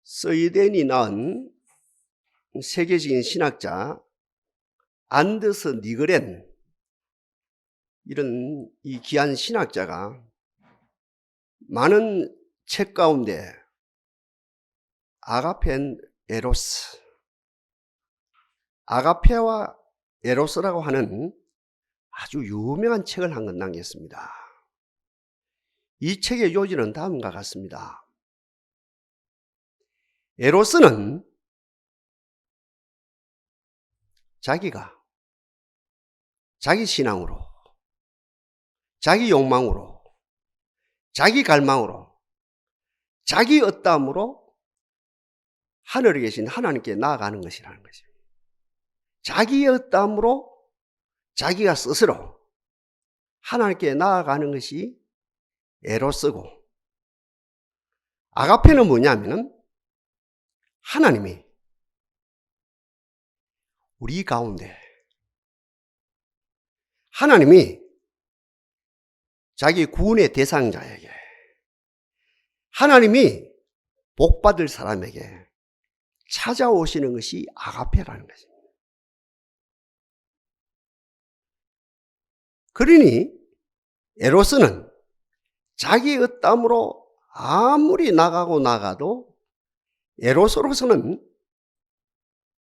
스웨덴이 낳은 세계적인 신학자 안더스 니그렌, 이런 이 귀한 신학자가 많은 책 가운데 아가페 에로스, 아가페와 에로스라고 하는 아주 유명한 책을 한 권 남겼습니다. 이 책의 요지는 다음과 같습니다. 에로스는 자기가 자기 신앙으로, 자기 욕망으로, 자기 갈망으로, 자기 어떠함으로 하늘에 계신 하나님께 나아가는 것이라는 것입니다. 자기의 어떠함으로 자기가 스스로 하나님께 나아가는 것이 에로스고, 아가페는 뭐냐면은 하나님이 우리 가운데, 하나님이 자기 구원의 대상자에게, 하나님이 복받을 사람에게 찾아오시는 것이 아가페라는 것입니다. 그러니 에로스는 자기 어떠함으로 아무리 나가도 에로스로서는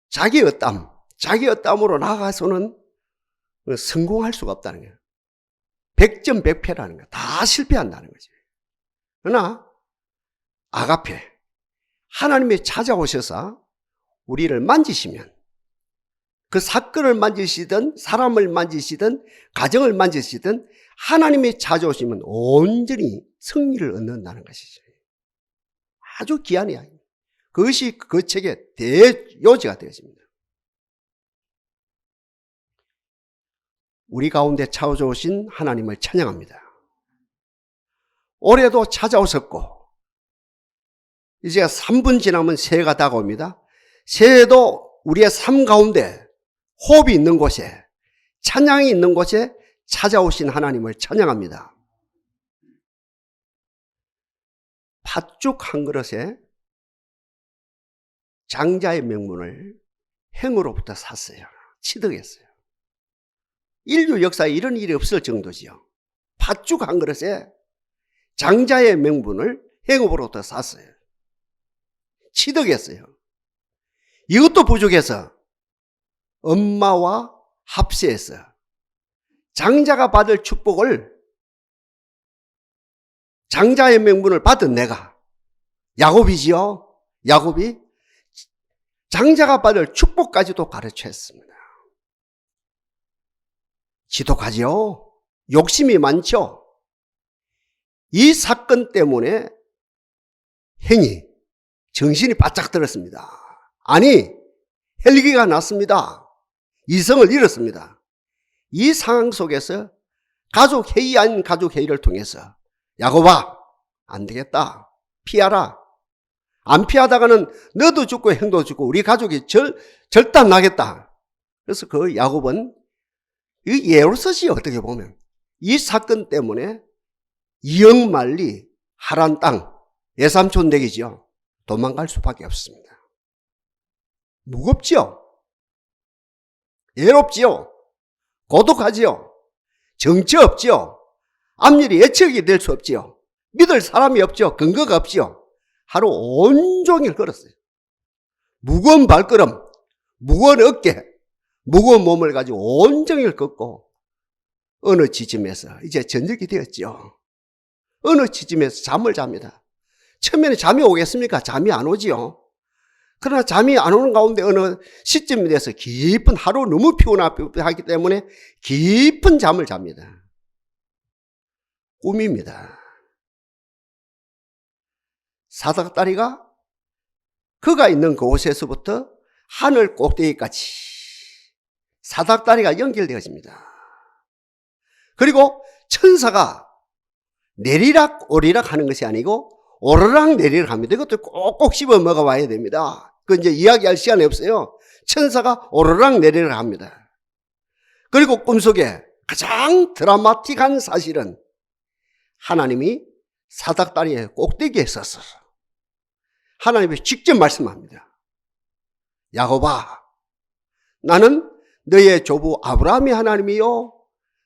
자기 어떠함으로 나가서는 성공할 수가 없다는 거예요. 100점 100패라는 거예요. 다 실패한다는 거죠. 그러나 아가페, 하나님이 찾아오셔서 우리를 만지시면, 그 사건을 만지시든 사람을 만지시든 가정을 만지시든 하나님이 찾아오시면 온전히 승리를 얻는다는 것이죠. 아주 귀한 이야기입니다. 그것이 그 책의 대요지가 되었습니다. 우리 가운데 찾아오신 하나님을 찬양합니다. 올해도 찾아오셨고, 이제 3분 지나면 새해가 다가옵니다. 새해도 우리의 삶 가운데 호흡이 있는 곳에, 찬양이 있는 곳에 찾아오신 하나님을 찬양합니다. 팥죽 한 그릇에 장자의 명분을 행으로부터 샀어요. 취득했어요. 인류 역사에 이런 일이 없을 정도지요. 팥죽 한 그릇에 장자의 명분을 행으로부터 샀어요. 취득했어요. 이것도 부족해서 엄마와 합세해서 장자가 받을 축복을, 장자의 명분을 받은 내가, 야곱이지요. 야곱이 장자가 받을 축복까지도 가르쳤습니다. 지독하지요. 욕심이 많죠. 이 사건 때문에 행이 정신이 바짝 들었습니다. 아니, 헬기가 났습니다. 이성을 잃었습니다. 이 상황 속에서 가족 회의 아닌 가족 회의를 통해서 야곱아, 안 되겠다. 피하라. 안 피하다가는 너도 죽고 형도 죽고 우리 가족이 절단 나겠다. 그래서 그 야곱은 이 예로서지, 어떻게 보면 이 사건 때문에 이역만리 하란 땅, 예삼촌 댁이죠. 도망갈 수밖에 없습니다. 무겁지요. 외롭지요. 고독하지요. 정처 없지요. 앞일이 예측이 될 수 없지요. 믿을 사람이 없지요. 근거가 없지요. 하루 온종일 걸었어요. 무거운 발걸음, 무거운 어깨, 무거운 몸을 가지고 온종일 걷고 어느 지점에서 이제 저녁이 되었죠. 어느 지점에서 잠을 잡니다. 처음에는 잠이 오겠습니까? 잠이 안 오지요. 그러나 잠이 안 오는 가운데 어느 시점이 돼서 깊은, 하루 너무 피곤하기 때문에 깊은 잠을 잡니다. 꿈입니다. 사닥다리가 그가 있는 그곳에서부터 하늘 꼭대기까지 사닥다리가 연결되어집니다. 그리고 천사가 내리락 오리락 하는 것이 아니고 오르락 내리락 합니다. 이것도 꼭꼭 씹어 먹어봐야 됩니다. 그 이제 이야기할 시간이 없어요. 천사가 오르락 내리락 합니다. 그리고 꿈속에 가장 드라마틱한 사실은 하나님이 사닥다리의 꼭대기에 서서 하나님이 직접 말씀합니다. 야곱아, 나는 너의 조부 아브라함의 하나님이요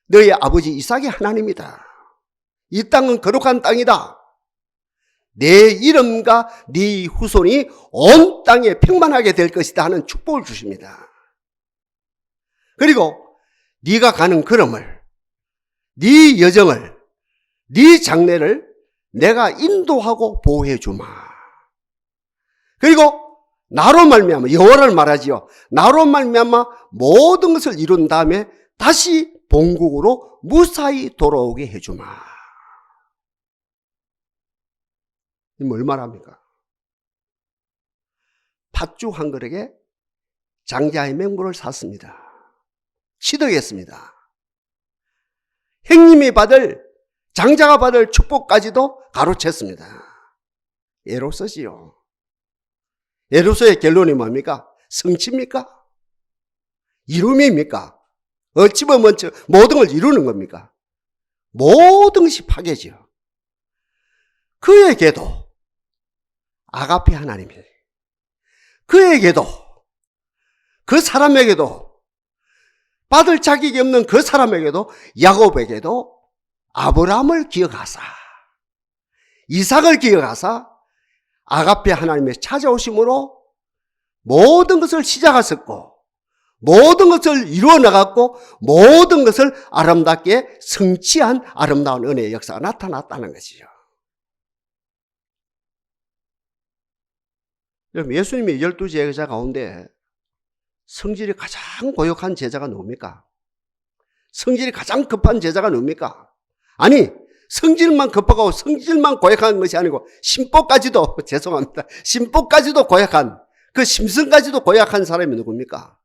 너의 아버지 이삭의 하나님이다. 이 땅은 거룩한 땅이다. 내 이름과 네 후손이 온 땅에 평만하게 될 것이다 하는 축복을 주십니다. 그리고 네가 가는 걸음을, 네 여정을, 네 장래를 내가 인도하고 보호해 주마. 그리고 나로 말미암아, 여호와를 말하지요. 나로 말미암아 모든 것을 이룬 다음에 다시 본국으로 무사히 돌아오게 해주마. 이 뭘 말합니까? 팥죽 한 그릇에 장자의 맹물을 샀습니다. 취득했습니다. 형님이 받을, 장자가 받을 축복까지도 가로챘습니다. 예로서지요. 예로서의 결론이 뭡니까? 성취입니까? 이룸입니까? 어찌 보면 모든 걸 이루는 겁니까? 모든 것이 파괴지요. 그에게도 아가페 하나님이, 그에게도, 그 사람에게도, 받을 자격이 없는 그 사람에게도, 야곱에게도 아브라함을 기억하사, 이삭을 기억하사 아가페 하나님의 찾아오심으로 모든 것을 시작하셨고, 모든 것을 이루어 나갔고, 모든 것을 아름답게 성취한 아름다운 은혜의 역사가 나타났다는 것이죠. 여러분, 예수님의 12제자 가운데 성질이 가장 고역한 제자가 누굽니까? 성질이 가장 급한 제자가 누굽니까? 아니, 성질만 급하고 성질만 고약한 것이 아니고 심보까지도, 죄송합니다, 심보까지도 고약한, 그 심성까지도 고약한 사람이 누굽니까?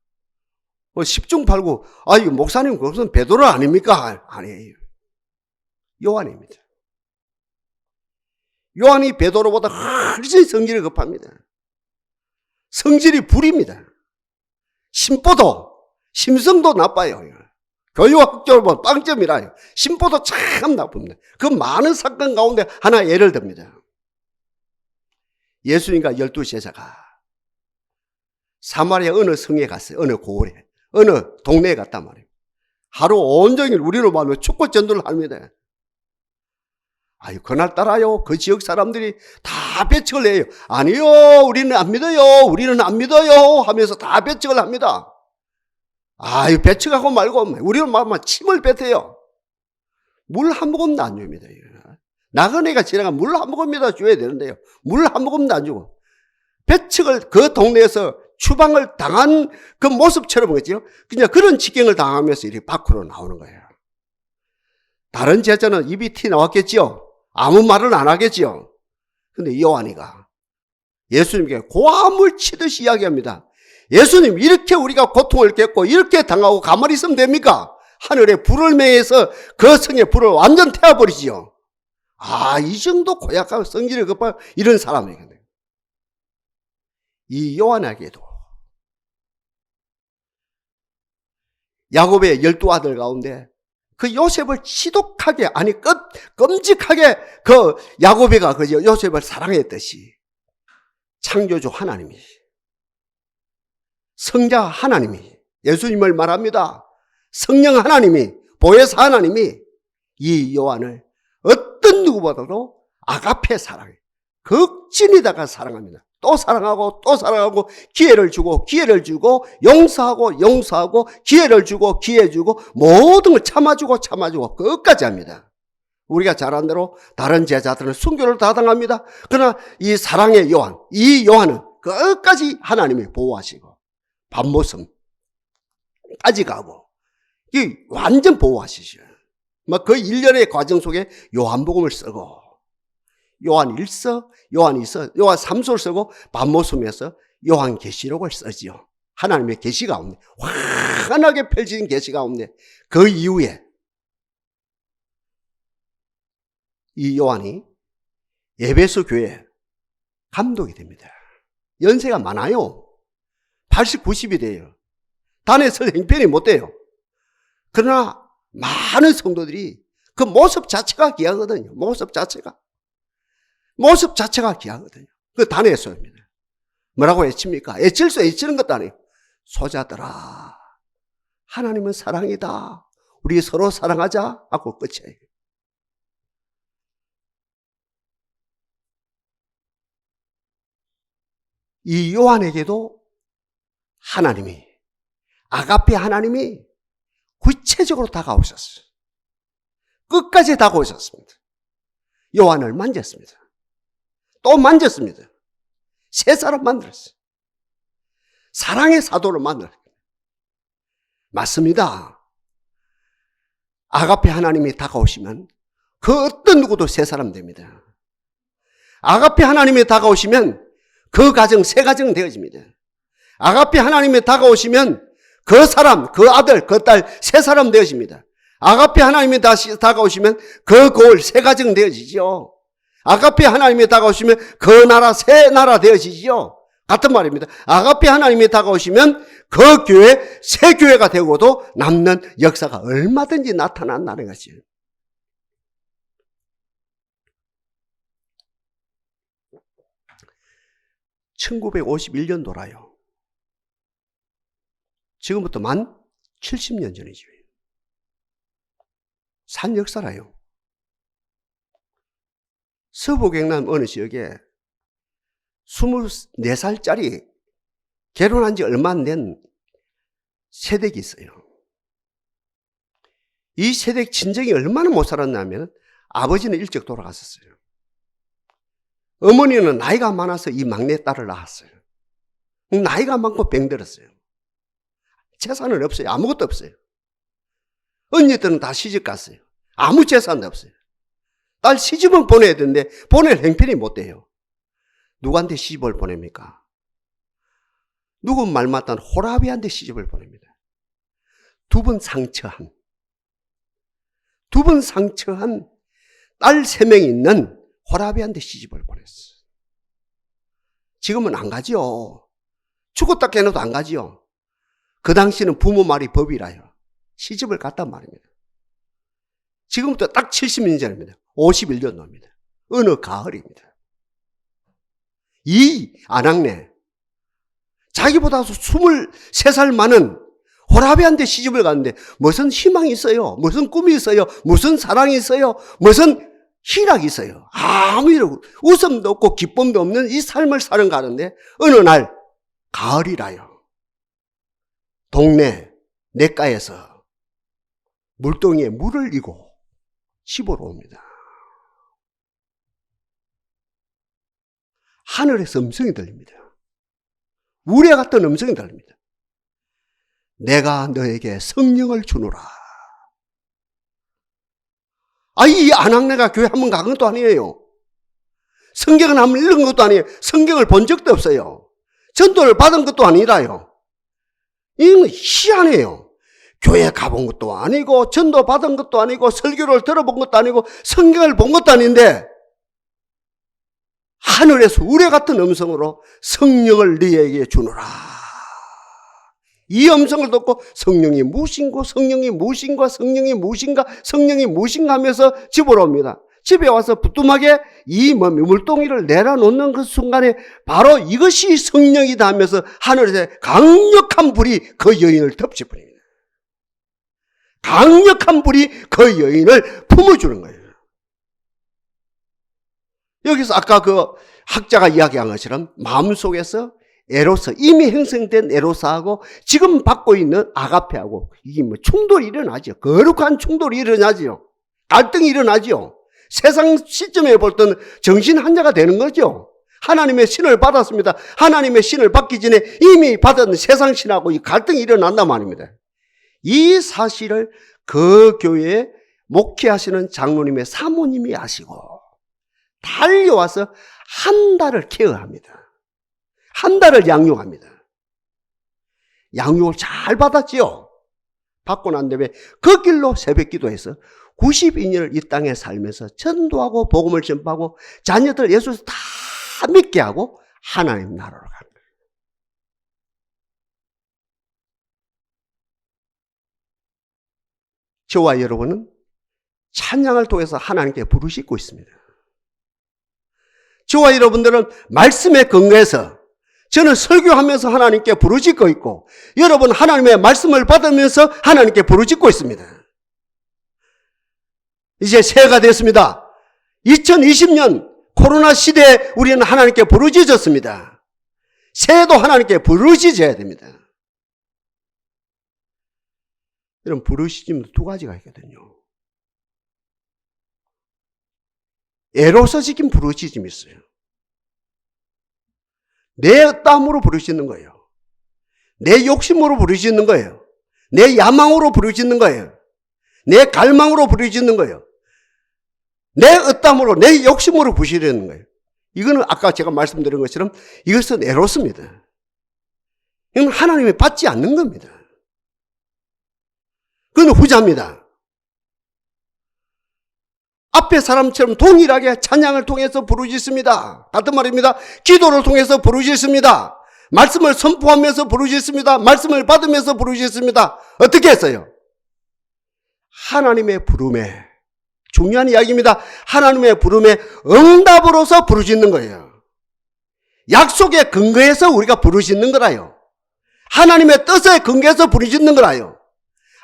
10중 8구, 이거 목사님 그것은 베드로 아닙니까? 아니에요. 요한입니다. 요한이 베드로보다 훨씬 성질이 급합니다. 성질이 불입니다. 심보도, 심성도 나빠요. 교육학적으로 보면 빵점이라요. 심보도 참 나쁩니다. 그 많은 사건 가운데 하나 예를 듭니다. 예수님과 12제자가 사마리아 어느 성에 갔어요. 어느 고을에, 어느 동네에 갔단 말이에요. 하루 온종일 우리로 말하면 축구 전도를 합니다. 그날따라요, 그 지역 사람들이 다 배척을 해요. 아니요, 우리는 안 믿어요, 우리는 안 믿어요 하면서 다 배척을 합니다. 배척하고 말고 우리는 막 침을 뱉어요. 물 한 모금도 안 줍니다. 나그네가 지나가 물 한 모금이나 줘야 되는데요, 물 한 모금도 안 주고 배척을, 그 동네에서 추방을 당한 그 모습처럼 그죠? 그냥 그런 직경을 당하면서 이렇게 밖으로 나오는 거예요. 다른 제자는 입이 티 나왔겠죠? 아무 말은 안 하겠죠? 근데 요한이가 예수님께 고함을 치듯이 이야기합니다. 예수님, 이렇게 우리가 고통을 겪고 이렇게 당하고 가만히 있으면 됩니까? 하늘에 불을 매해서 그 성에 불을 완전 태워버리지요. 이 정도 고약하고 성질이 급한 이런 사람이거든요. 이 요한에게도 야곱의 12아들 가운데 그 요셉을 지독하게, 끔찍하게 그 야곱이가 그저 요셉을 사랑했듯이 창조주 하나님이, 성자 하나님이, 예수님을 말합니다. 성령 하나님이, 보혜사 하나님이 이 요한을 어떤 누구보다도 아가페 사랑해, 극진히다가 사랑합니다. 또 사랑하고 또 사랑하고, 기회를 주고 기회를 주고, 용서하고 용서하고, 기회를 주고 기회 주고, 모든 걸 참아주고 참아주고 끝까지 합니다. 우리가 잘 아는 대로 다른 제자들은 순교를 다 당합니다. 그러나 이 사랑의 요한, 이 요한은 끝까지 하나님이 보호하시고 밤모섬까지 가고 완전 보호하시죠. 그 1년의 과정 속에 요한복음을 쓰고, 요한 1서, 요한 2서, 요한 3서를 쓰고 밤모섬에서 요한계시록을 쓰지요. 하나님의 계시 가운데, 환하게 펼쳐진 계시 가운데, 그 이후에 이 요한이 에베소 교회 감독이 됩니다. 연세가 많아요. 80, 90이 돼요. 단에 설 형편이 못 돼요. 그러나 많은 성도들이 그 모습 자체가 귀하거든요. 모습 자체가 귀하거든요. 그 단에서입니다. 뭐라고 외칩니까? 애칠수 애치는 것도 아니에요. 소자들아, 하나님은 사랑이다. 우리 서로 사랑하자 하고 끝이에요. 이 요한에게도 하나님이, 아가페 하나님이 구체적으로 다가오셨어요. 끝까지 다가오셨습니다. 요한을 만졌습니다. 또 만졌습니다. 세 사람 만들었어요. 사랑의 사도를 만들었어요. 맞습니다. 아가페 하나님이 다가오시면 그 어떤 누구도 세 사람 됩니다. 아가페 하나님이 다가오시면 그 가정 세 가정 되어집니다. 아가페 하나님이 다가오시면 그 사람, 그 아들, 그 딸 세 사람 되어집니다. 아가페 하나님이 다시 다가오시면 그 고을 세 가정 되어지죠. 아가페 하나님이 다가오시면 그 나라 세 나라 되어지죠. 같은 말입니다. 아가페 하나님이 다가오시면 그 교회 새 교회가 되고도 남는 역사가 얼마든지 나타난다는 것이에요. (1951년도라요) 지금부터 만 70년 전이죠. 산 역사라요. 서부 경남 어느 지역에 24살짜리 결혼한 지 얼마 안 된 새댁이 있어요. 이 새댁 친정이 얼마나 못 살았냐면 아버지는 일찍 돌아갔었어요. 어머니는 나이가 많아서 이 막내 딸을 낳았어요. 나이가 많고 병들었어요. 재산은 없어요. 아무것도 없어요. 언니들은 다 시집 갔어요. 아무 재산도 없어요. 딸 시집은 보내야 되는데 보낼 형편이 못 돼요. 누구한테 시집을 보냅니까? 누구 말 맞다는 호라비한테 시집을 보냅니다. 두 번 상처한 딸 3명이 있는 호라비한테 시집을 보냈어요. 지금은 안 가죠. 죽었다 깨어나도 안 가죠. 그 당시는 부모 말이 법이라요. 시집을 갔단 말입니다. 지금부터 딱 70년 전입니다. 51년도입니다. 어느 가을입니다. 이 아낙네, 자기보다 23살 많은 호라비한테 시집을 갔는데 무슨 희망이 있어요? 무슨 꿈이 있어요? 무슨 사랑이 있어요? 무슨 희락이 있어요? 아무 일 없고 웃음도 없고 기쁨도 없는 이 삶을 사는 가는데 어느 날 가을이라요. 동네 냇가에서 물동이에 물을 이고 집으로 옵니다. 하늘에서 음성이 들립니다. 우레 같은 음성이 들립니다. 내가 너에게 성령을 주노라. 이 아낙네가 교회 한번 간 것도 아니에요. 성경을 한번 읽은 것도 아니에요. 성경을 본 적도 없어요. 전도를 받은 것도 아니라요. 이건 희한해요. 교회 가본 것도 아니고 전도 받은 것도 아니고 설교를 들어본 것도 아니고 성경을 본 것도 아닌데 하늘에서 우레 같은 음성으로 성령을 너에게 주노라. 이 음성을 듣고 성령이 무엇인고 성령이 무엇인가 성령이 무엇인가 성령이 무엇인가 하면서 집으로 옵니다. 집에 와서 부뚜막에 이 물동이를 내려놓는 그 순간에 바로 이것이 성령이다 하면서 하늘에서 강력한 불이 그 여인을 덮쳐버립니다. 강력한 불이 그 여인을 품어주는 거예요. 여기서 아까 그 학자가 이야기한 것처럼 마음속에서 에로스, 이미 형성된 에로스하고 지금 받고 있는 아가페하고 이게 충돌이 일어나죠. 거룩한 충돌이 일어나죠. 갈등이 일어나죠. 세상 시점에 볼 때는 정신 한자가 되는 거죠. 하나님의 신을 받았습니다. 하나님의 신을 받기 전에 이미 받은 세상 신하고 이 갈등이 일어난단 말입니다. 이 사실을 그 교회에 목회하시는 장로님의 사모님이 아시고 달려와서 한 달을 케어합니다. 한 달을 양육합니다. 양육을 잘 받았지요. 받고 난 다음에 그 길로 새벽 기도해서 92년을 이 땅에 살면서 전도하고 복음을 전파하고 자녀들 예수를 다 믿게 하고 하나님 나라로 가는 거예요. 저와 여러분은 찬양을 통해서 하나님께 부르짖고 있습니다. 저와 여러분들은 말씀에 근거해서 저는 설교하면서 하나님께 부르짖고 있고 여러분 하나님의 말씀을 받으면서 하나님께 부르짖고 있습니다. 이제 새해가 됐습니다. 2020년 코로나 시대에 우리는 하나님께 부르짖었습니다. 새해도 하나님께 부르짖어야 됩니다. 여러분 부르짖음도 두 가지가 있거든요. 애로서 지킨 부르짖음이 있어요. 내 땀으로 부르짖는 거예요. 내 욕심으로 부르짖는 거예요. 내 야망으로 부르짖는 거예요. 내 갈망으로 부르짖는 거예요. 내 의땀으로 내 욕심으로 부르짖는 거예요. 이거는 아까 제가 말씀드린 것처럼 이것은 애로습니다. 이건 하나님이 받지 않는 겁니다. 그건 후자입니다. 앞에 사람처럼 동일하게 찬양을 통해서 부르짖습니다. 같은 말입니다. 기도를 통해서 부르짖습니다. 말씀을 선포하면서 부르짖습니다. 말씀을 받으면서 부르짖습니다. 어떻게 했어요? 하나님의 부름에, 중요한 이야기입니다. 하나님의 부름에 응답으로서 부르짖는 거예요. 약속에 근거해서 우리가 부르짖는 거라요. 하나님의 뜻에 근거해서 부르짖는 거라요.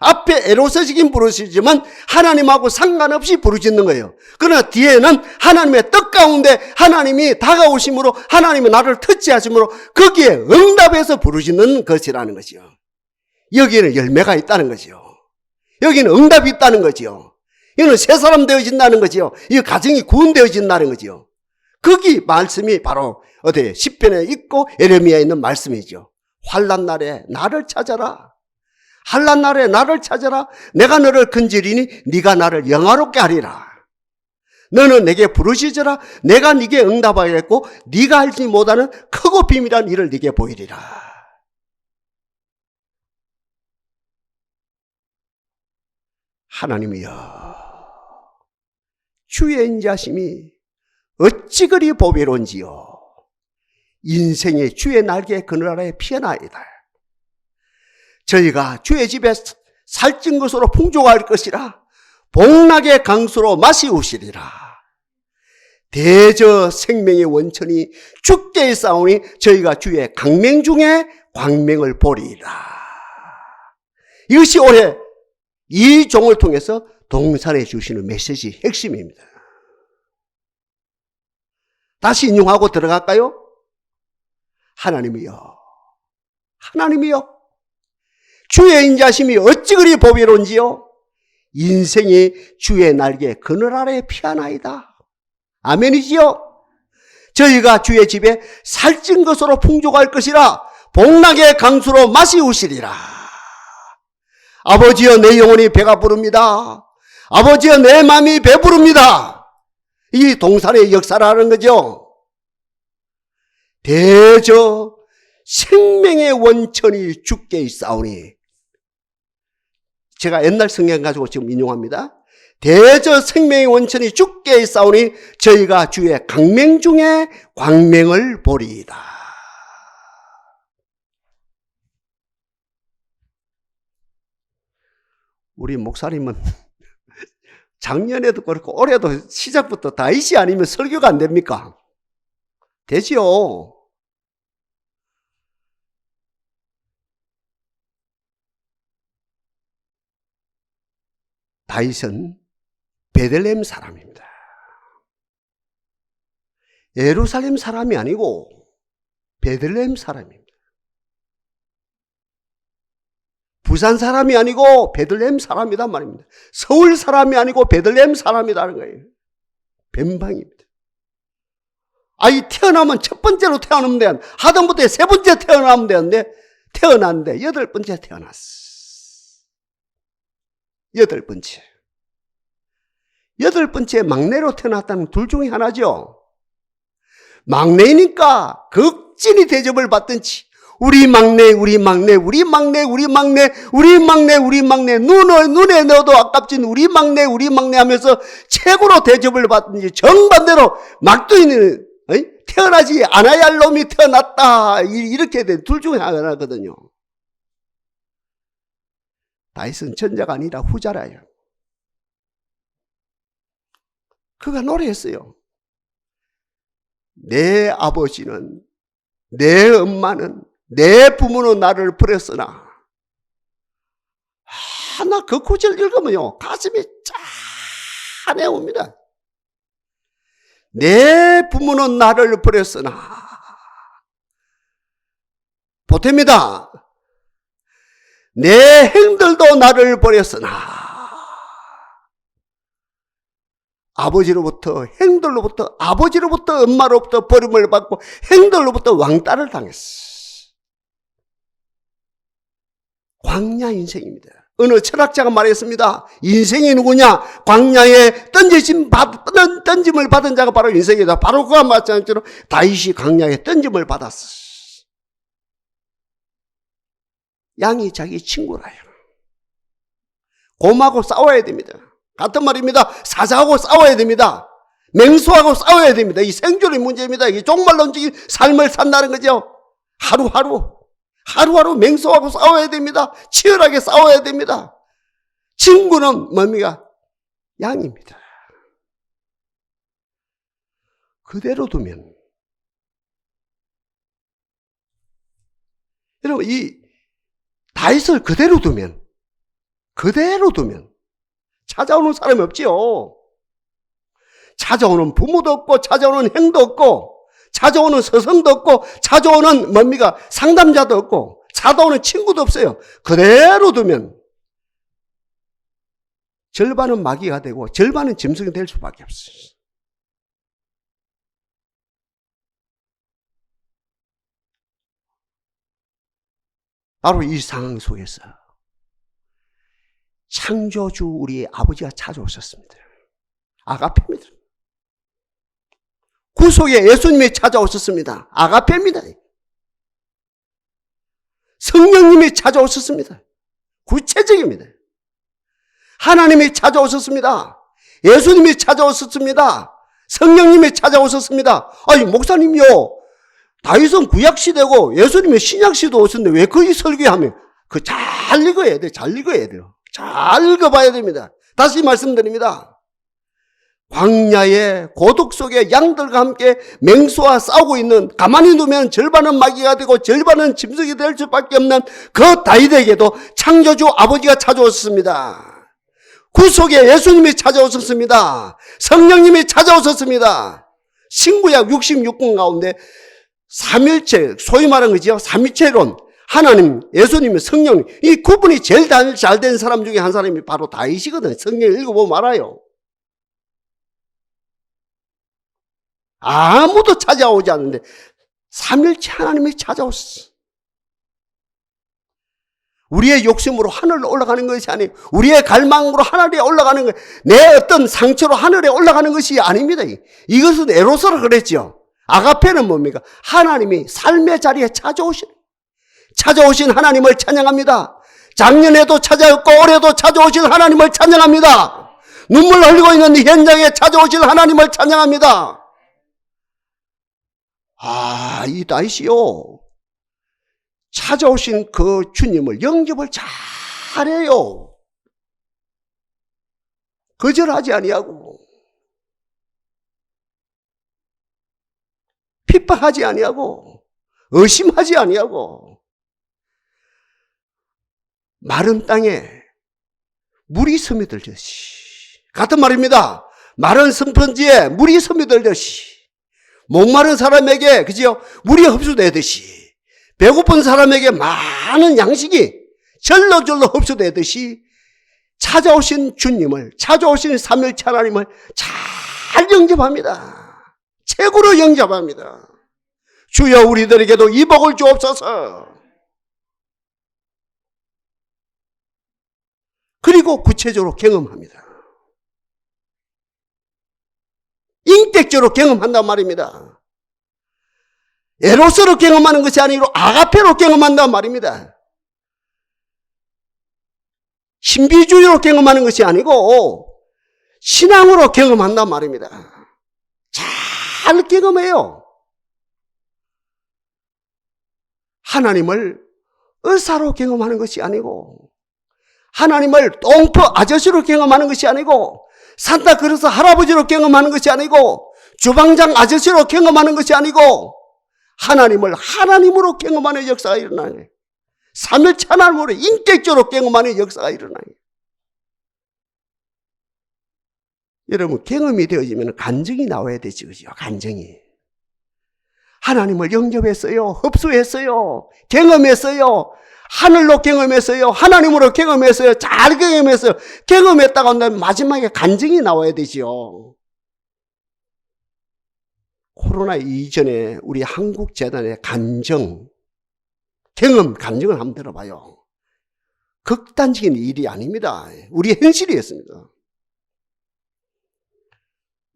앞에 에로서적인 부르짖음은 하나님하고 상관없이 부르짖는 거예요. 그러나 뒤에는 하나님의 뜻 가운데 하나님이 다가오심으로 하나님이 나를 터치하심으로 거기에 응답해서 부르짖는 것이라는 것이요. 여기에는 열매가 있다는 것이요. 여기는 응답이 있다는 거지요. 이거는 새 사람 되어진다는 거지요. 이 가정이 구원되어진다는 거지요. 거기 말씀이 바로 어디 시편에 있고 예레미야에 있는 말씀이죠. 환난 날에 나를 찾아라. 환난 날에 나를 찾아라. 내가 너를 건지리니 네가 나를 영화롭게 하리라. 너는 내게 부르짖으라. 내가 네게 응답하겠고 네가 알지 못하는 크고 비밀한 일을 네게 보이리라. 하나님이여, 주의 인자심이 어찌 그리 보배로운지요. 인생의 주의 날개 그늘 아래 피어나이다. 저희가 주의 집에 살찐 것으로 풍족할 것이라 복락의 강수로 마시우시리라. 대저 생명의 원천이 주께 있사오니 저희가 주의 강명 중에 광명을 보리라. 이것이 올해 이 종을 통해서 동산해 주시는 메시지 핵심입니다. 다시 인용하고 들어갈까요? 하나님이여, 하나님이여, 주의 인자심이 어찌 그리 보배로운지요. 인생이 주의 날개 그늘 아래 피하나이다. 아멘이지요. 저희가 주의 집에 살찐 것으로 풍족할 것이라 복락의 강수로 마시우시리라. 아버지여, 내 영혼이 배가 부릅니다. 아버지여, 내 마음이 배부릅니다. 이 동산의 역사라는 거죠. 대저 생명의 원천이 주께 있사오니, 제가 옛날 성경 가지고 지금 인용합니다. 대저 생명의 원천이 주께 있사오니 저희가 주의 강명 중에 광명을 보리이다. 우리 목사님은 작년에도 그렇고 올해도 시작부터 다윗이 아니면 설교가 안 됩니까? 되지요. 다윗은 베들레헴 사람입니다. 예루살렘 사람이 아니고 베들레헴 사람입니다. 부산 사람이 아니고 베들레헴 사람이란 말입니다. 서울 사람이 아니고 베들레헴 사람이라는 거예요. 변방입니다. 아이 태어나면 첫 번째로 태어나면 돼. 하다못해 세 번째 태어나면 되는데 태어났는데 여덟 번째 태어났어. 여덟 번째 막내로 태어났다는 둘 중에 하나죠. 막내니까 극진히 대접을 받든지 우리 막내 눈에 넣어도 아깝진 우리 막내 하면서 최고로 대접을 받든지 정반대로 막둥이는 태어나지 않아야 할 놈이 태어났다 이렇게 된 둘 중에 하나거든요. 다윗은 전자가 아니라 후자라요. 그가 노래했어요. 내 아버지는, 내 엄마는, 내 부모는 나를 버렸으나, 나 그 구절 읽으면요, 가슴이 짠해옵니다. 내 부모는 나를 버렸으나, 보탭니다. 내 형들도 나를 버렸으나, 아버지로부터, 형들로부터, 아버지로부터, 엄마로부터 버림을 받고, 형들로부터 왕따를 당했어. 광야 인생입니다. 어느 철학자가 말했습니다. 인생이 누구냐? 광야에 던짐을 받은 자가 바로 인생이다. 바로 그와 마찬가지로 다윗이 광야에 던짐을 받았어. 양이 자기 친구라요. 곰하고 싸워야 됩니다. 같은 말입니다. 사자하고 싸워야 됩니다. 맹수하고 싸워야 됩니다. 이 생존의 문제입니다. 이 종말론적인 삶을 산다는 거죠. 하루하루 맹수하고 싸워야 됩니다. 치열하게 싸워야 됩니다. 친구는 뭡니까? 양입니다. 그대로 두면, 여러분, 이 다윗을 그대로 두면 찾아오는 사람이 없지요. 찾아오는 부모도 없고, 찾아오는 형도 없고, 찾아오는 서성도 없고, 찾아오는 뭡니까? 상담자도 없고, 찾아오는 친구도 없어요. 그대로 두면 절반은 마귀가 되고 절반은 짐승이 될 수밖에 없어요. 바로 이 상황 속에서 창조주 우리 아버지가 찾아오셨습니다. 아가페입니다. 구속에 예수님이 찾아오셨습니다. 아가페입니다. 성령님이 찾아오셨습니다. 구체적입니다. 하나님이 찾아오셨습니다. 예수님이 찾아오셨습니다. 성령님이 찾아오셨습니다. 아니, 목사님요, 다윗은 구약시대고 예수님은 신약시대 오셨는데 왜 거기 설교하면 잘 읽어야 돼. 잘 읽어야 돼요. 잘 읽어봐야 됩니다. 다시 말씀드립니다. 광야의 고독 속에 양들과 함께 맹수와 싸우고 있는, 가만히 두면 절반은 마귀가 되고 절반은 짐승이 될 수밖에 없는 그 다윗에게도 창조주 아버지가 찾아오셨습니다. 구속에 예수님이 찾아오셨습니다. 성령님이 찾아오셨습니다. 신구약 66권 가운데 삼일체, 소위 말하는 거죠. 삼위체론, 하나님, 예수님, 성령, 이 구분이 제일 잘 된 사람 중에 한 사람이 바로 다윗이거든요. 성경 읽어보면 알아요. 아무도 찾아오지 않는데 삼일체 하나님이 찾아오셨어. 우리의 욕심으로 하늘로 올라가는 것이 아니에요. 우리의 갈망으로 하늘에 올라가는 것, 내 어떤 상처로 하늘에 올라가는 것이 아닙니다. 이것은 에로서라 그랬죠. 아가페는 뭡니까? 하나님이 삶의 자리에 찾아오신 하나님을 찬양합니다. 작년에도 찾아왔고 올해도 찾아오신 하나님을 찬양합니다. 눈물 흘리고 있는 현장에 찾아오신 하나님을 찬양합니다. 이 다윗이요, 찾아오신 그 주님을 영접을 잘해요. 거절하지 아니하고, 핍박하지 아니하고, 의심하지 아니하고, 마른 땅에 물이 스며들듯이, 같은 말입니다. 마른 선펀지에 물이 스며들듯이, 목마른 사람에게, 그죠? 물이 흡수되듯이, 배고픈 사람에게 많은 양식이 절로절로 흡수되듯이 찾아오신 주님을, 찾아오신 삼일체 하나님을 잘 영접합니다. 최고로 영접합니다. 주여 우리들에게도 이 복을 주옵소서. 그리고 구체적으로 경험합니다. 인격적으로 경험한단 말입니다. 에로스로 경험하는 것이 아니고 아가페로 경험한단 말입니다. 신비주의로 경험하는 것이 아니고 신앙으로 경험한단 말입니다. 잘 경험해요. 하나님을 의사로 경험하는 것이 아니고, 하나님을 똥퍼 아저씨로 경험하는 것이 아니고, 산타크로스 할아버지로 경험하는 것이 아니고, 주방장 아저씨로 경험하는 것이 아니고 하나님을 하나님으로 경험하는 역사가 일어나는 거예요. 삼일체 하나님으로 인격적으로 경험하는 역사가 일어나요. 여러분, 경험이 되어지면 간증이 나와야 되지, 그죠? 간증이. 하나님을 영접했어요. 흡수했어요. 경험했어요. 하늘로 경험했어요. 하나님으로 경험했어요. 잘 경험했어요. 경험했다고 한다면 마지막에 간증이 나와야 되죠. 코로나 이전에 우리 한국재단의 간증, 경험, 간증을 한번 들어봐요. 극단적인 일이 아닙니다. 우리 현실이었습니다.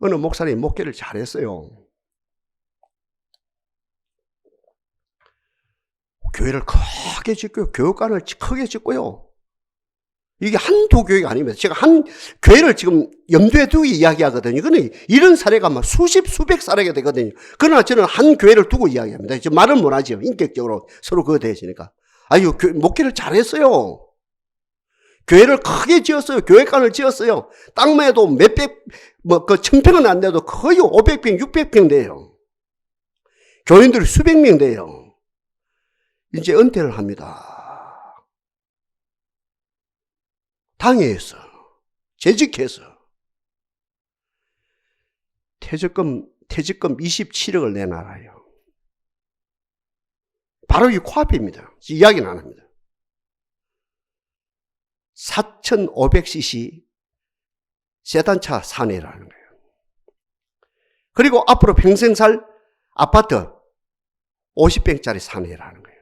어느 목사님이 목회를 잘했어요. 교회를 크게 짓고요. 교육관을 크게 짓고요. 이게 한두 교회가 아닙니다. 제가 한 교회를 지금 염두에 두고 이야기하거든요. 근데 이런 사례가 막 수십, 수백 사례가 되거든요. 그러나 저는 한 교회를 두고 이야기합니다. 지금 말은 못 하죠. 인격적으로 서로 그거 되시니까. 아유, 목회를 잘했어요. 교회를 크게 지었어요. 교회관을 지었어요. 땅만 해도 몇백, 그 1000평은 안 돼도 거의 500평, 600평 돼요. 교인들이 수백 명 돼요. 이제 은퇴를 합니다. 당회에서, 재직해서 퇴직금 27억을 내놔라요. 바로 이 코앞입니다. 이야기는 안 합니다. 4,500cc 세단차 사내라는 거예요. 그리고 앞으로 평생 살 아파트 50평짜리 사내라는 거예요.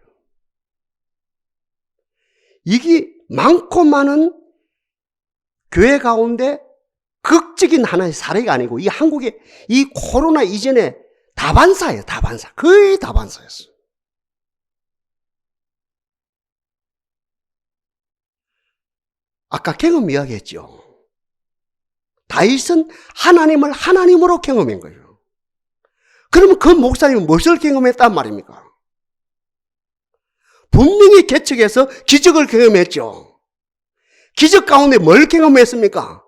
이게 많고 많은 교회 가운데 극적인 하나의 사례가 아니고 이 한국의 이 코로나 이전에 다반사예요. 다반사. 거의 다반사였어요. 아까 경험 이야기했죠. 다윗은 하나님을 하나님으로 경험한 거예요. 그러면 그 목사님은 무엇을 경험했단 말입니까? 분명히 개척해서 기적을 경험했죠. 기적 가운데 뭘 경험했습니까?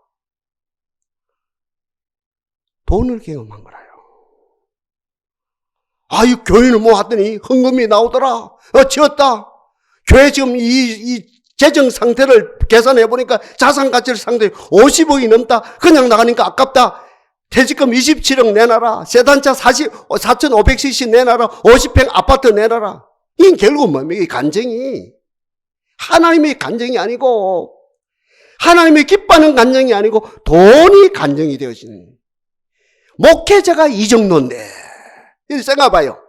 돈을 경험한 거라요. 아유, 교인을 모았더니 헌금이 나오더라. 지었다. 교회 지금 이 재정 상태를 계산해 보니까 자산 가치를 상대히 50억이 넘다. 그냥 나가니까 아깝다. 퇴직금 27억 내놔라. 세단차 4,500cc 내놔라. 50평 아파트 내놔라. 이 결국 뭡니까? 이 간증이 하나님의 간증이 아니고 하나님의 기뻐하는 간증이 아니고 돈이 간증이 되어지는. 목회자가 이 정도인데 생각해봐요.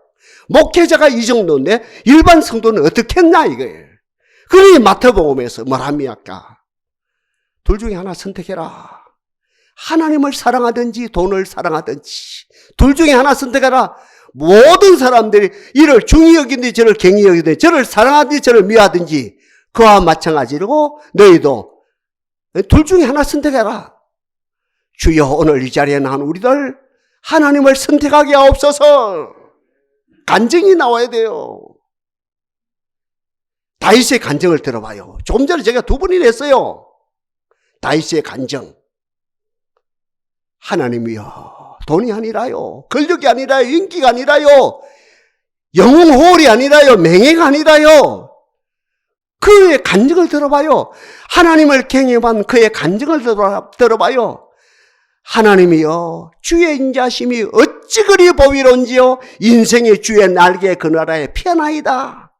목회자가 이 정도인데 일반 성도는 어떻게 했나 이거예요. 그러니 마태복음에서 말합니까? 둘 중에 하나 선택해라. 하나님을 사랑하든지 돈을 사랑하든지 둘 중에 하나 선택해라. 모든 사람들이 이를 중히 여기든지 저를 경히 여기든지 저를 사랑하든지 저를 미워하든지 그와 마찬가지로 너희도 둘 중에 하나 선택해라. 주여 오늘 이 자리에 나온 우리들 하나님을 선택하게 하옵소서. 간증이 나와야 돼요. 다윗의 간증을 들어봐요. 조금 전에 제가 두 번이나 했어요. 다윗의 간증. 하나님이여 돈이 아니라요. 권력이 아니라요. 인기가 아니라요. 영웅호월이 아니라요. 명예가 아니라요. 그의 간증을 들어봐요. 하나님을 경험한 그의 간증을 들어봐요. 하나님이여 주의 인자심이 어찌 그리 보이론지요. 인생의 주의 날개 그나라에 피어나이다.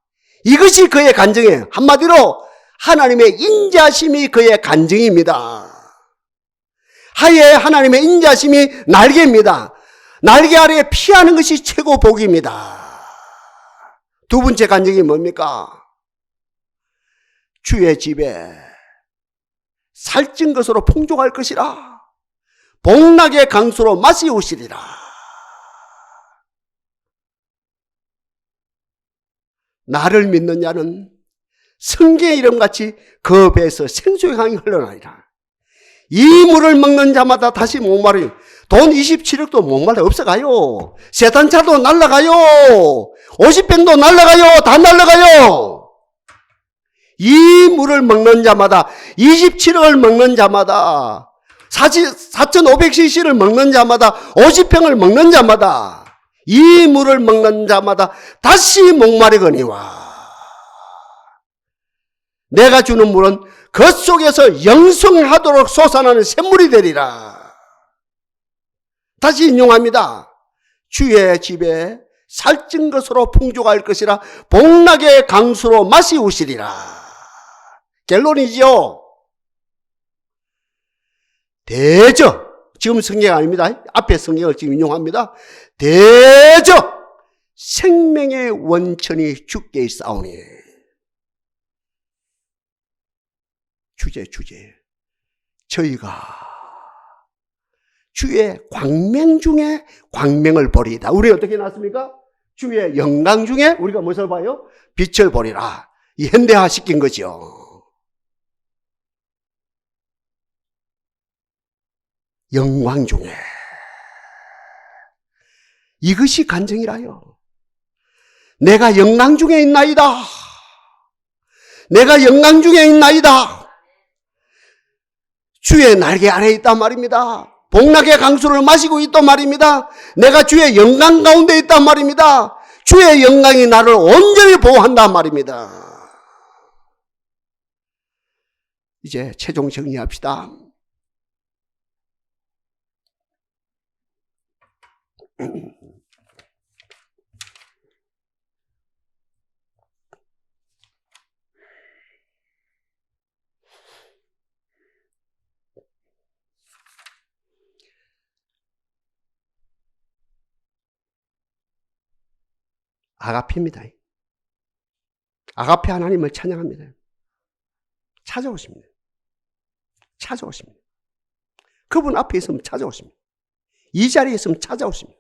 이것이 그의 간증이에요. 한마디로 하나님의 인자심이 그의 간증입니다. 하에 하나님의 인자심이 날개입니다. 날개 아래에 피하는 것이 최고 복입니다. 두 번째 간증이 뭡니까? 주의 집에 살찐 것으로 풍족할 것이라. 복락의 강수로 마시우시리라. 나를 믿는 자는 성경의 이름같이 그 배에서 생수의 강이 흘러나리라. 이 물을 먹는 자마다 다시 목마르니 돈 27억도 목말라 없어가요. 세단차도 날라가요. 50평도 날라가요. 다 날라가요. 이 물을 먹는 자마다 27억을 먹는 자마다 4,500cc를 먹는 자마다 50평을 먹는 자마다 이 물을 먹는 자마다 다시 목마르거니와 내가 주는 물은 그 속에서 영성하도록 솟아나는 샘물이 되리라. 다시 인용합니다. 주의 집에 살찐 것으로 풍족할 것이라 복락의 강수로 마시우시리라. 결론이지요. 대저, 지금 성경 아닙니다. 앞에 성경을 지금 인용합니다. 대저 생명의 원천이 주께 있사오니. 주제 저희가 주의 광명 중에 광명을 보리이다. 우리 어떻게 나왔습니까? 주의 영광 중에 우리가 무엇을 봐요? 빛을 보리라. 이 현대화 시킨 거죠. 영광 중에 이것이 간증이라요. 내가 영광 중에 있나이다. 내가 영광 중에 있나이다. 주의 날개 아래 있단 말입니다. 복락의 강수를 마시고 있단 말입니다. 내가 주의 영광 가운데 있단 말입니다. 주의 영광이 나를 온전히 보호한단 말입니다. 이제 최종 정리합시다. 아가페입니다. 아가페 하나님을 찬양합니다. 찾아오십니다. 찾아오십니다. 그분 앞에 있으면 찾아오십니다. 이 자리에 있으면 찾아오십니다.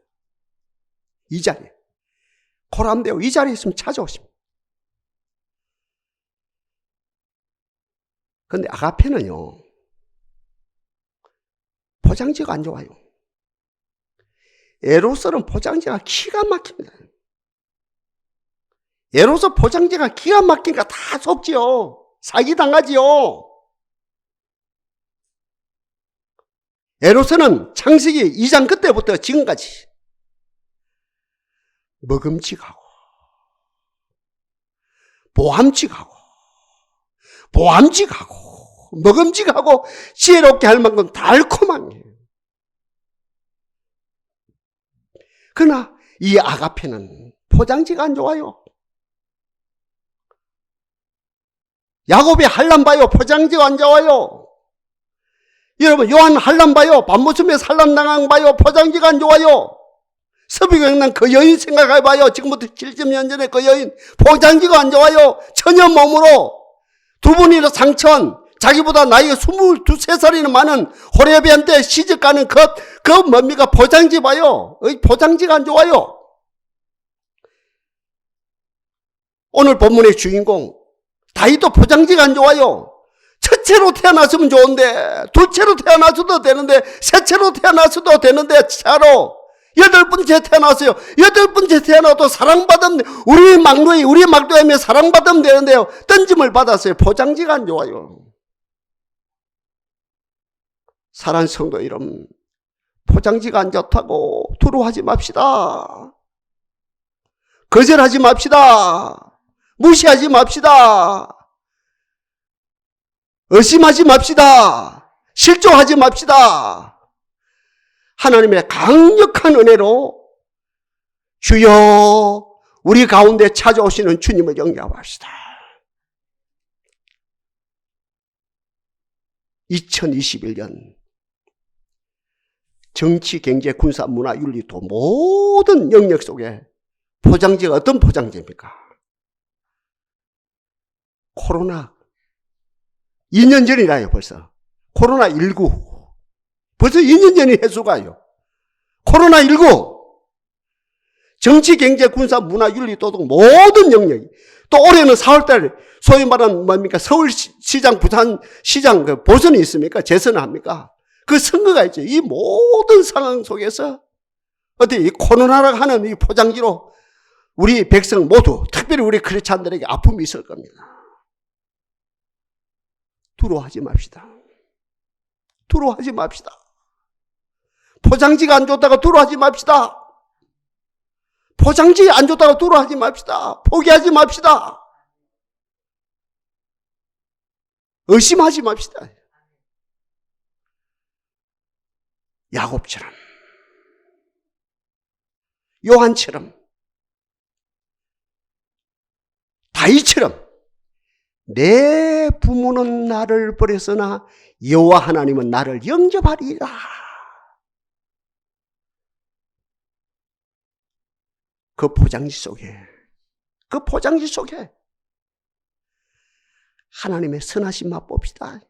이 자리에. 고람되어 이 자리에 있으면 찾아오십니다. 그런데 아가페는요, 포장지가 안 좋아요. 에로스는 포장지가 기가 막힙니다. 에로스 포장지가 기가 막히니까 다 속지요. 사기당하지요. 에로스는 창세기 2장 그때부터 지금까지 먹음직하고 보암직하고 먹음직하고 지혜롭게 할 만큼 달콤한 게. 그러나 이 아가페는 포장지가 안 좋아요. 야곱의 한란 봐요. 포장지가 안 좋아요. 여러분 요한 한란 봐요. 밤모섬에서 한란 당한 봐요. 포장지가 안 좋아요. 서비경난 그 여인 생각해봐요. 지금부터 70년 전에 그 여인 포장지가 안 좋아요. 천연 몸으로 두 분이나 상천, 자기보다 나이가 22~23살이나 많은 호레비한테 시집가는 그 뭡니까? 포장지 봐요. 포장지가 안 좋아요. 오늘 본문의 주인공 다윗도 포장지가 안 좋아요. 첫째로 태어났으면 좋은데, 둘째로 태어났어도 되는데, 셋째로 태어났어도 되는데, 차로 8번째 태어났어요. 8번째 태어나도 사랑받으면, 우리 막루에 사랑받으면 되는데요. 던짐을 받았어요. 포장지가 안 좋아요. 사랑하는 성도 여러분, 포장지가 안 좋다고 두려워하지 맙시다. 거절하지 맙시다. 무시하지 맙시다. 의심하지 맙시다. 실족하지 맙시다. 하나님의 강력한 은혜로 주여 우리 가운데 찾아오시는 주님을 영접합시다. 2021년 정치, 경제, 군사, 문화, 윤리, 도 모든 영역 속에 포장지가 어떤 포장지입니까? 코로나 2년 전이라요. 벌써 코로나19 벌써 2년 전이 해수가요. 코로나19 정치, 경제, 군사, 문화, 윤리, 도덕 모든 영역이 또 올해는 4월달에 소위 말하는 뭡니까? 서울시장, 부산시장 그 보선이 있습니까? 재선을 합니까? 그 선거가 있죠. 이 모든 상황 속에서 어떻게 이 코로나라고 하는 이 포장지로 우리 백성 모두 특별히 우리 크리스찬들에게 아픔이 있을 겁니다. 두려워하지 맙시다. 두려워하지 맙시다. 포장지가 안 좋다고 두려워하지 맙시다. 포장지 안 좋다고 두려워하지 맙시다. 포기하지 맙시다. 의심하지 맙시다. 야곱처럼, 요한처럼, 다윗처럼 내 부모는 나를 버렸으나 여호와 하나님은 나를 영접하리라. 그 포장지 속에 하나님의 선하신 맛봅시다.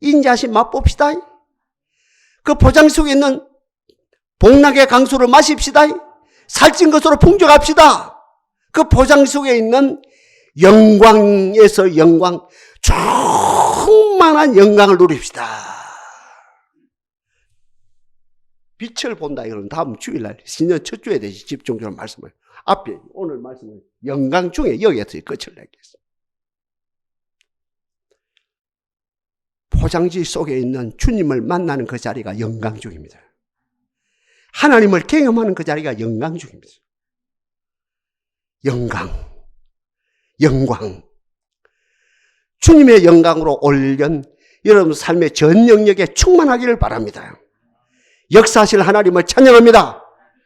인자하신 맛봅시다. 그 포장지 속에 있는 복락의 강수를 마십시다. 살찐 것으로 풍족합시다. 그 포장지 속에 있는 영광에서 영광, 충만한 영광을 누립시다. 빛을 본다. 이거는 다음 주일날 신년 첫 주에 대해서 집중적으로 말씀을, 앞에 오늘 말씀을 영광 중에 여기에서 끝을 내겠습니다. 포장지 속에 있는 주님을 만나는 그 자리가 영광 중입니다. 하나님을 경험하는 그 자리가 영광 중입니다. 영광. 주님의 영광으로 올련 여러분 삶의 전 영역에 충만하기를 바랍니다. 역사하실 하나님을 찬양합니다.